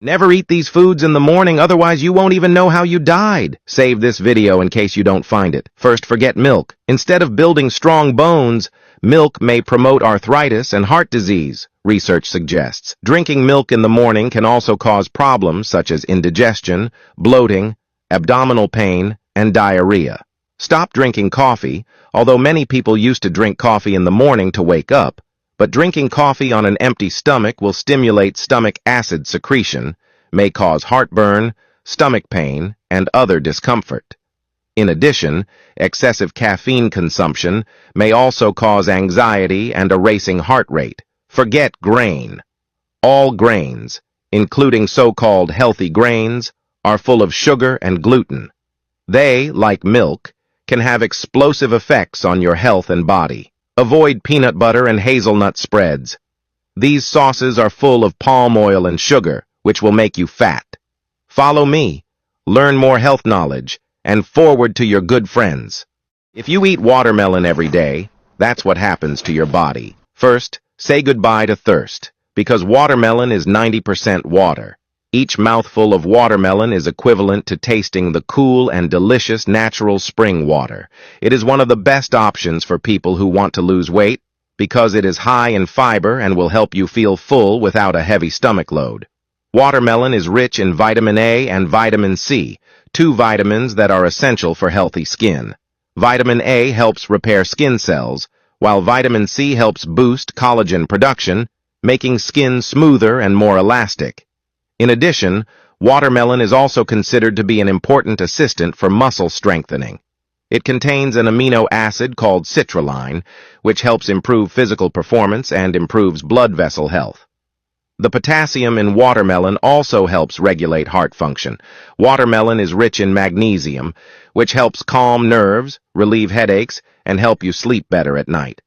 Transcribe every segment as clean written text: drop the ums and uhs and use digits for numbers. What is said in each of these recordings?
Never eat these foods in the morning, otherwise you won't even know how you died. Save this video in case you don't find it. First, forget milk. Instead of building strong bones, milk may promote arthritis and heart disease, research suggests. Drinking milk in the morning can also cause problems such as indigestion, bloating, abdominal pain, and diarrhea. Stop drinking coffee, although many people used to drink coffee in the morning to wake up. But drinking coffee on an empty stomach will stimulate stomach acid secretion, may cause heartburn, stomach pain, and other discomfort. In addition, excessive caffeine consumption may also cause anxiety and a racing heart rate. Forget grain. All grains, including so-called healthy grains, are full of sugar and gluten. They, like milk, can have explosive effects on your health and body. Avoid peanut butter and hazelnut spreads. These sauces are full of palm oil and sugar, which will make you fat. Follow me, learn more health knowledge, and forward to your good friends. If you eat watermelon every day, that's what happens to your body. First, say goodbye to thirst, because watermelon is 90% water. Each mouthful of watermelon is equivalent to tasting the cool and delicious natural spring water. It is one of the best options for people who want to lose weight because it is high in fiber and will help you feel full without a heavy stomach load. Watermelon is rich in vitamin A and vitamin C, two vitamins that are essential for healthy skin. Vitamin A helps repair skin cells, while vitamin C helps boost collagen production, making skin smoother and more elastic. In addition, watermelon is also considered to be an important assistant for muscle strengthening. It contains an amino acid called citrulline, which helps improve physical performance and improves blood vessel health. The potassium in watermelon also helps regulate heart function. Watermelon is rich in magnesium, which helps calm nerves, relieve headaches, and help you sleep better at night.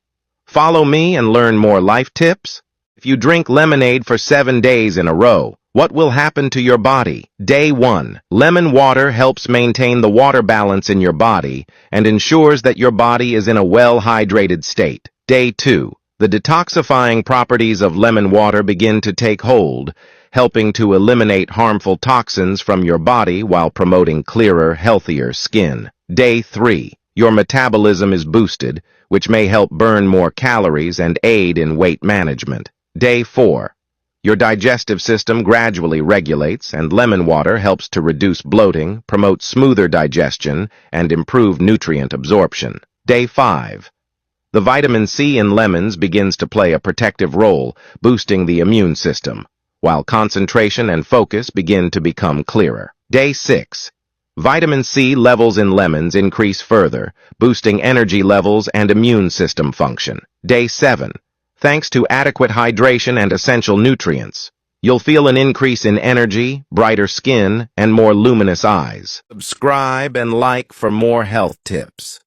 Follow me and learn more life tips. If you drink lemonade for 7 days in a row, what will happen to your body? Day 1. Lemon water helps maintain the water balance in your body and ensures that your body is in a well-hydrated state. Day 2. The detoxifying properties of lemon water begin to take hold, helping to eliminate harmful toxins from your body while promoting clearer, healthier skin. Day 3. Your metabolism is boosted, which may help burn more calories and aid in weight management. Day 4. Your digestive system gradually regulates, and lemon water helps to reduce bloating, promote smoother digestion, and improve nutrient absorption. Day 5. The vitamin C in lemons begins to play a protective role, boosting the immune system, while concentration and focus begin to become clearer. Day 6. Vitamin C levels in lemons increase further, boosting energy levels and immune system function. Day 7. Thanks to adequate hydration and essential nutrients, you'll feel an increase in energy, brighter skin, and more luminous eyes. Subscribe and like for more health tips.